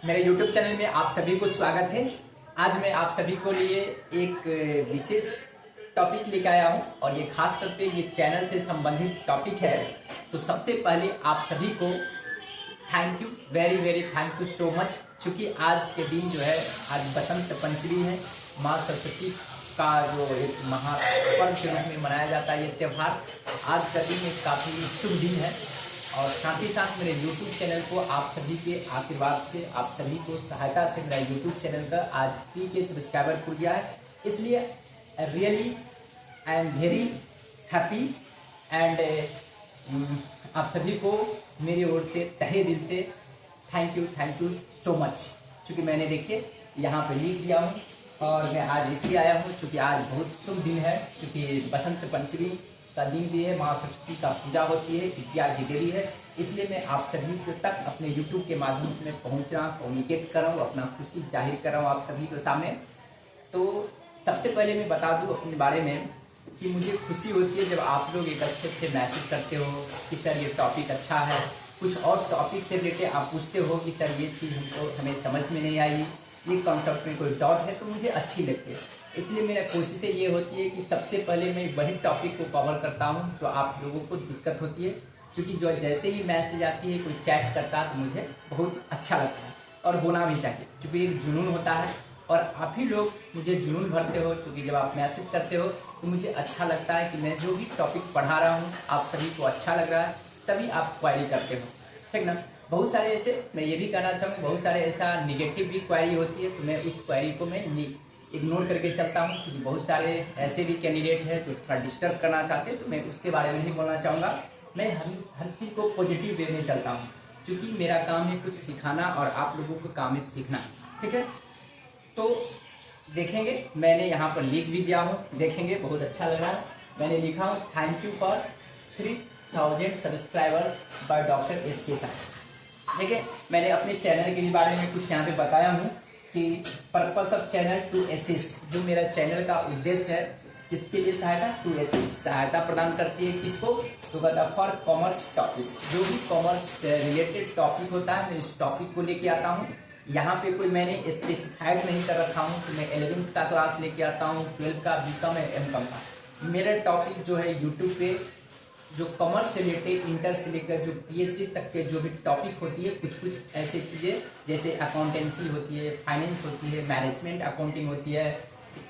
मेरे YouTube channel में आप सभी को स्वागत है। आज मैं आप सभी को लिए एक विशेष टॉपिक लेकर आया हूं और ये खास करके ये चैनल से संबंधित टॉपिक है। तो सबसे पहले आप सभी को thank you, very very thank you so much, क्योंकि आज के दिन जो है आज बसंत पंचमी है, माँ सरस्वती का जो एक महापर्व के रूप में मनाया जाता है ये त्यौहार। आज का दिन एक काफ़ी शुभ दिन है और साथ ही साथ मेरे YouTube चैनल को आप सभी के आशीर्वाद से, आप सभी को सहायता से मेरा YouTube चैनल का आज 3K सब्सक्राइबर खुल गया है। इसलिए really I am very happy and आप सभी को मेरी ओर से तहे दिल से थैंक यू सो मच। क्योंकि मैंने देखिए यहाँ पे लिख दिया हूँ और मैं आज इसलिए आया हूँ क्योंकि आज बहुत शुभ दिन है, क्योंकि बसंत पंचमी का दिन भी है, माँ सरस्वती का पूजा होती है, विद्या की देवी है। इसलिए मैं आप सभी तक अपने YouTube के माध्यम से मैं पहुँच रहा हूँ, कम्युनिकेट कर रहा हूँ, अपना खुशी जाहिर कर रहा हूँ आप सभी के सामने। तो सबसे पहले मैं बता दूँ अपने बारे में कि मुझे खुशी होती है जब आप लोग एक अच्छे मैसेज करते हो कि सर ये टॉपिक अच्छा है, कुछ और टॉपिक से रिलेटेड आप पूछते हो कि सर ये चीज़ हमको हमें समझ में नहीं आई, ये कॉन्सेप्ट में कोई डाउट है, तो मुझे अच्छी लगती है। इसलिए मेरा कोशिश ये होती है कि सबसे पहले मैं वही टॉपिक को कवर करता हूँ जो आप लोगों को दिक्कत होती है, क्योंकि जो जैसे ही मैसेज आती है, कोई चैट करता है तो मुझे बहुत अच्छा लगता है और होना भी चाहिए, क्योंकि एक जुनून होता है और आप ही लोग मुझे जुनून भरते हो। क्योंकि जब आप मैसेज करते हो तो मुझे अच्छा लगता है कि मैं जो भी टॉपिक पढ़ा रहा हूँ आप सभी को अच्छा लग रहा है, तभी आप क्वेरी करते हो, ठीक ना। बहुत सारे ऐसे, मैं ये भी कहना चाहूँगा, बहुत सारे ऐसा निगेटिव भी क्वेरी होती है, तो मैं उस क्वेरी को मैं इग्नोर करके चलता हूँ, क्योंकि बहुत सारे ऐसे भी कैंडिडेट हैं जो थोड़ा डिस्टर्ब करना चाहते हैं, तो मैं उसके बारे में नहीं बोलना चाहूँगा। मैं हर चीज़ को पॉजिटिव वे में चलता हूँ, क्योंकि मेरा काम है कुछ सिखाना और आप लोगों को काम है सीखना, ठीक है। तो देखेंगे, मैंने यहाँ पर लिख भी दिया हूँ, देखेंगे बहुत अच्छा लग रहा है। मैंने लिखा हूँ thank you for 3000 subscribers by doctor SK साहब, ठीक है। मैंने अपने चैनल के बारे में कुछ यहाँ पे बताया हूँ कि purpose of channel to assist, जो मेरा चैनल का उद्देश्य है, किसके लिए सहायता, टू असिस्ट, सहायता प्रदान करती है किसको, तो कहता फॉर कॉमर्स टॉपिक, जो भी कॉमर्स से रिलेटेड टॉपिक होता है मैं इस टॉपिक को लेके आता हूँ। यहाँ पे कोई मैंने स्पेसिफाइड नहीं कर रखा हूँ कि मैं 11th का क्लास लेके आता हूँ, 12th का, BCom है, MCom का। मेरा टॉपिक जो है यूट्यूब पे जो कॉमर्स से रिलेटेड, इंटर से लेकर जो PhD तक के जो भी टॉपिक होती है, कुछ ऐसी चीज़ें जैसे अकाउंटेंसी होती है, फाइनेंस होती है, मैनेजमेंट अकाउंटिंग होती है,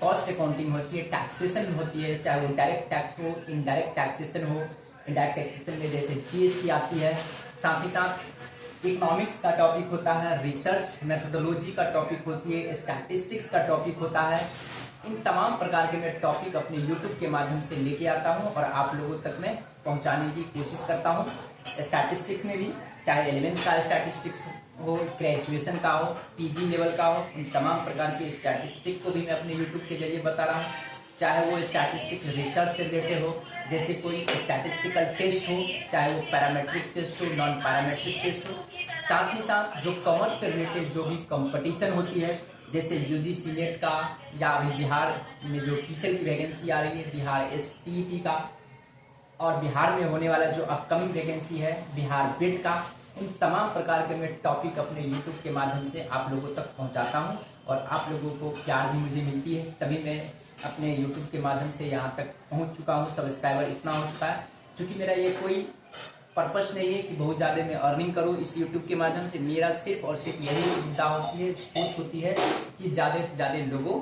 कॉस्ट अकाउंटिंग होती है, टैक्सेशन होती है, चाहे वो डायरेक्ट टैक्स हो, इनडायरेक्ट टैक्सेशन हो। इनडायरेक्ट टैक्सेशन में जैसे GST आती है, साथ ही साथ इकोनॉमिक्स का टॉपिक होता है, रिसर्च मेथोडोलॉजी का टॉपिक होती है, स्टैटिस्टिक्स का टॉपिक होता है। इन तमाम प्रकार के मैं टॉपिक अपने YouTube के माध्यम से लेके आता हूं और आप लोगों तक मैं पहुंचाने की कोशिश करता हूं। स्टैटिस्टिक्स में भी, चाहे 11th का स्टैटिस्टिक्स हो, ग्रेजुएशन का हो, PG लेवल का हो, इन तमाम प्रकार के स्टैटिस्टिक्स को भी मैं अपने YouTube के जरिए बता रहा हूँ। चाहे वो स्टैटिस्टिक रिसर्च से रिलेटेड हो, जैसे कोई स्टैटिस्टिकल टेस्ट हो, चाहे वो पैरामेट्रिक टेस्ट हो, नॉन पैरामेट्रिक टेस्ट हो, साथ ही साथ जो कॉमर्स से रिलेटेड जो भी कंपटीशन होती है, जैसे UGC नेट का, या अभी बिहार में जो टीचर की वैकेंसी आ रही है, बिहार STET का, और बिहार में होने वाला जो अपकमिंग वैकेंसी है बिहार BED का, इन तमाम प्रकार के मैं टॉपिक अपने YouTube के माध्यम से आप लोगों तक पहुंचाता हूं और आप लोगों को प्यार भी मुझे मिलती है, तभी मैं अपने YouTube के माध्यम से यहाँ तक पहुँच चुका हूँ, सब्सक्राइबर इतना हो चुका है। क्योंकि मेरा ये कोई पर्पस नहीं है कि बहुत ज़्यादा मैं अर्निंग करूँ इस YouTube के माध्यम से। मेरा सिर्फ और सिर्फ यही चिंता होती है, सोच होती है कि ज़्यादा से ज़्यादा लोगों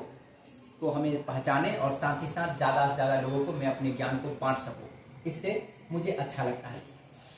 को हमें पहचाने और साथ ही साथ ज़्यादा से ज़्यादा लोगों को मैं अपने ज्ञान को बांट सकूँ, इससे मुझे अच्छा लगता है,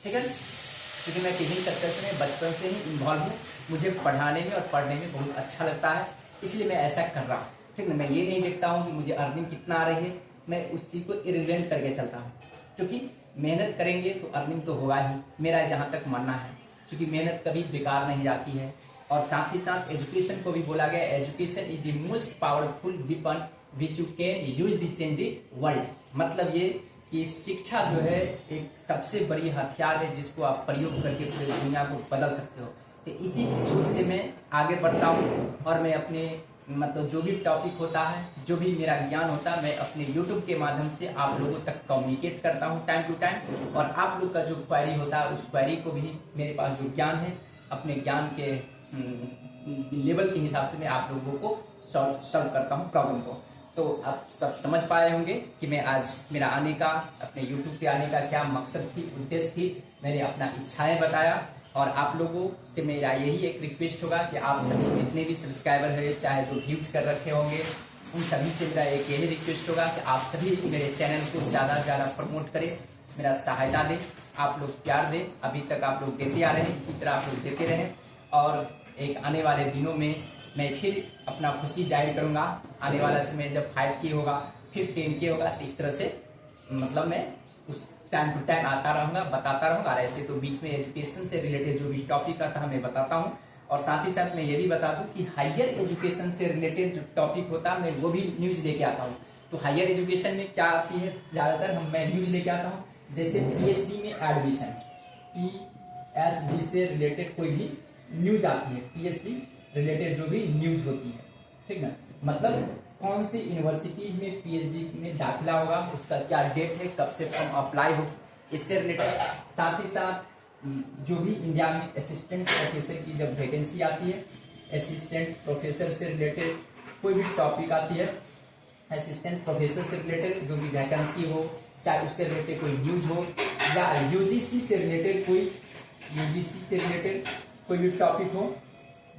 ठीक है। क्योंकि मैं टीचिंग सेक्टर में बचपन से ही इन्वॉल्व हूँ, मुझे पढ़ाने में और पढ़ने में बहुत अच्छा लगता है, इसलिए मैं ऐसा कर रहा हूँ, ठीक है। मैं ये नहीं देखता हूँ कि मुझे अर्निंग कितना आ रही है, मैं उस चीज़ को इरिलेवेंट करके चलता हूँ, क्योंकि मेहनत करेंगे तो अर्निंग तो होगा ही, मेरा जहाँ तक मानना है। क्योंकि मेहनत कभी बेकार नहीं जाती है। और साथ ही साथ एजुकेशन को भी बोला गया, education is the most powerful weapon which you can use the change the world. मतलब ये कि शिक्षा जो है एक सबसे बड़ी हथियार है जिसको आप प्रयोग करके पूरी दुनिया को बदल सकते हो। तो इसी सोच से मैं आगे बढ़ता हूँ और मैं अपने मतलब जो भी टॉपिक होता है, जो भी मेरा ज्ञान होता है, मैं अपने YouTube के माध्यम से आप लोगों तक कम्युनिकेट करता हूँ टाइम टू टाइम। और आप लोग का जो क्वेरी होता है उस क्वेरी को भी मेरे पास जो ज्ञान है अपने ज्ञान के लेवल के हिसाब से मैं आप लोगों को सॉल्व करता हूँ प्रॉब्लम को। तो आप सब समझ पाए होंगे कि मैं आज मेरा आने का, अपने यूट्यूब पे आने का क्या मकसद थी, उद्देश्य थी। मैंने अपना इच्छाएं बताया और आप लोगों से मेरा यही एक रिक्वेस्ट होगा कि आप सभी जितने भी सब्सक्राइबर है, चाहे जो व्यूज कर रखे होंगे, उन सभी से मेरा एक यही रिक्वेस्ट होगा कि आप सभी मेरे चैनल को ज़्यादा से ज़्यादा प्रमोट करें, मेरा सहायता दें, आप लोग प्यार दें। अभी तक आप लोग देते आ रहे हैं, इसी तरह आप लोग देते रहें और एक आने वाले दिनों में मैं फिर अपना खुशी जाहिर करूंगा। आने वाला समय जब 5K होगा, फिर 10K होगा, तो इस तरह से मतलब मैं उस टाइम टू टाइम आता रहूंगा, बताता रहूंगा। और ऐसे तो बीच में एजुकेशन से रिलेटेड जो भी टॉपिक आता है मैं बताता हूँ। और साथ ही साथ मैं ये भी बता दूं कि हायर एजुकेशन से रिलेटेड जो टॉपिक होता है मैं वो भी न्यूज लेके आता हूँ। तो हायर एजुकेशन में क्या आती है, ज्यादातर मैं न्यूज लेके आता हूँ। जैसे PhD में एडमिशन, PhD से रिलेटेड कोई भी न्यूज आती है, PhD रिलेटेड जो भी न्यूज होती है, ठीक ना, मतलब कौन सी यूनिवर्सिटी में PhD में दाखिला होगा, उसका क्या डेट है, कब से फॉर्म अप्लाई हो, इससे रिलेटेड। साथ ही साथ जो भी इंडिया में असिस्टेंट प्रोफेसर की जब वैकेंसी आती है, असिस्टेंट प्रोफेसर से रिलेटेड कोई भी टॉपिक आती है, असिस्टेंट प्रोफेसर से रिलेटेड जो भी वैकेंसी हो, चाहे उससे रिलेटेड कोई न्यूज हो, या UGC से रिलेटेड कोई भी टॉपिक हो,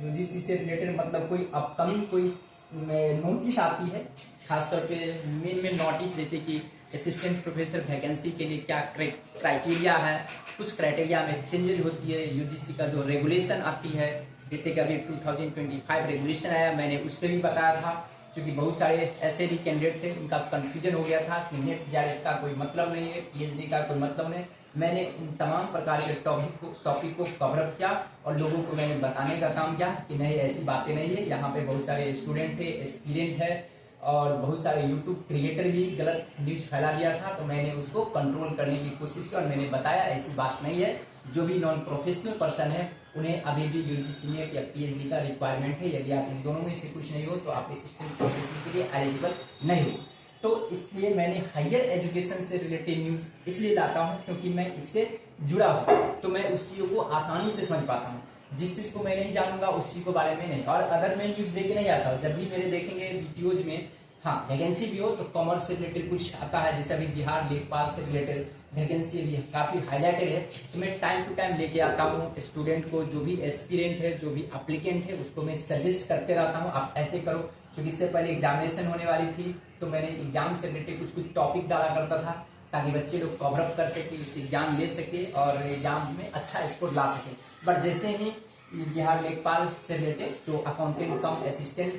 UGC से रिलेटेड मतलब कोई अपकमिंग कोई नोटिस आती है, खासतौर पे मेन नोटिस, जैसे कि असिस्टेंट प्रोफेसर वैकेंसी के लिए क्या क्राइटेरिया है, कुछ क्राइटेरिया में चेंजेस होती है। UGC का जो रेगुलेशन आती है, जैसे कि अभी 2025 रेगुलेशन आया, मैंने उस पर भी बताया था, क्योंकि बहुत सारे ऐसे भी कैंडिडेट थे, उनका कंफ्यूजन हो गया था कि नेट जायज का कोई मतलब नहीं है, PhD का कोई मतलब नहीं। मैंने इन तमाम प्रकार के टॉपिक को कवर अप किया और लोगों को मैंने बताने का काम किया कि नहीं, ऐसी बातें नहीं है। यहाँ पे बहुत सारे स्टूडेंट थे, एस्पिरेंट है और बहुत सारे यूट्यूब क्रिएटर भी गलत न्यूज फैला दिया था, तो मैंने उसको कंट्रोल करने की कोशिश की और मैंने बताया ऐसी बात नहीं है। जो भी नॉन प्रोफेशनल पर्सन है उन्हें अभी भी UGC नेट या PhD का रिक्वायरमेंट है। यदि आप इन दोनों में से कुछ नहीं हो तो आप असिस्टेंट प्रोफेसर के लिए एलिजिबल नहीं हो। तो इसलिए मैंने हायर एजुकेशन से रिलेटेड न्यूज इसलिए लाता हूँ क्योंकि मैं इससे जुड़ा हूँ, तो मैं उस चीज़ों को आसानी से समझ पाता हूँ। जिस चीज को मैं नहीं जानूंगा उस चीज के बारे में नहीं। और अगर मैं न्यूज लेके नहीं आता हूँ, जब भी मेरे देखेंगे वीडियोज में, हाँ वैकेंसी भी हो तो कॉमर्स से रिलेटेड कुछ आता है, जैसे अभी बिहार लेखपाल से रिलेटेड वैकेंसी भी काफी हाईलाइटेड है, तो मैं टाइम टू टाइम लेके आता हूँ। स्टूडेंट को, जो भी एस्पिरेंट है, जो भी एप्लीकेंट है, उसको मैं सजेस्ट करते रहता हूँ, आप ऐसे करो। क्योंकि इससे पहले एग्जामिनेशन होने वाली थी, तो मैंने एग्जाम से रिलेटेड कुछ कुछ टॉपिक डाला करता था, ताकि बच्चे लोग कवर अप कर सके, उस एग्जाम दे सके और एग्जाम में अच्छा स्कोर ला सके। बट जैसे ही बिहार लेखपाल से रिलेटेड जो accountant come assistant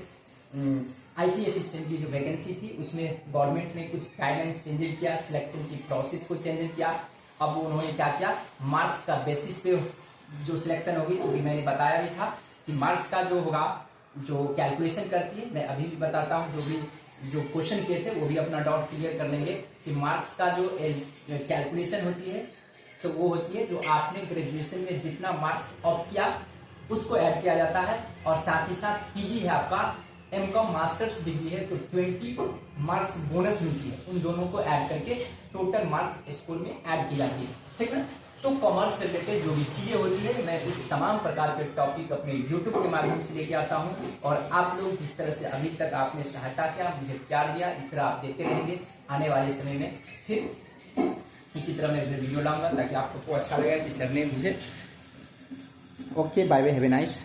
IT assistant की जो वैकेंसी थी, उसमें गवर्नमेंट ने कुछ गाइडलाइंस चेंजेस किया, सिलेक्शन की प्रोसेस को चेंजेस किया। अब उन्होंने क्या किया, मार्क्स का बेसिस पे जो सिलेक्शन होगी, क्योंकि मैंने बताया भी था कि मार्क्स का जो होगा, जो कैलकुलेशन करती है, मैं अभी भी बताता हूँ, जो क्वेश्चन किए थे वो भी अपना डाउट क्लियर कर लेंगे कि मार्क्स का जो कैलकुलेशन होती है, तो वो होती है जो आपने ग्रेजुएशन में जितना मार्क्स ऑफ किया उसको ऐड किया जाता है, और साथ ही साथ PG है आपका, MCOM मास्टर्स डिग्री है, तो 20 मार्क्स बोनस मिलती है, उन दोनों को ऐड करके टोटल मार्क्स स्कोर में ऐड की जाती है, ठीक है। तो कॉमर्स से रिलेटेड जो भी चीजें होती है, मैं उस तमाम प्रकार के टॉपिक अपने YouTube के माध्यम से लेके आता हूँ। और आप लोग जिस तरह से अभी तक आपने सहायता किया, मुझे प्यार दिया, इस तरह आप देते रहेंगे। आने वाले समय में फिर इसी तरह मैं वीडियो लाऊंगा, ताकि आपको अच्छा लगेगा कि सर ने मुझे। Okay, bye bye, have a nice.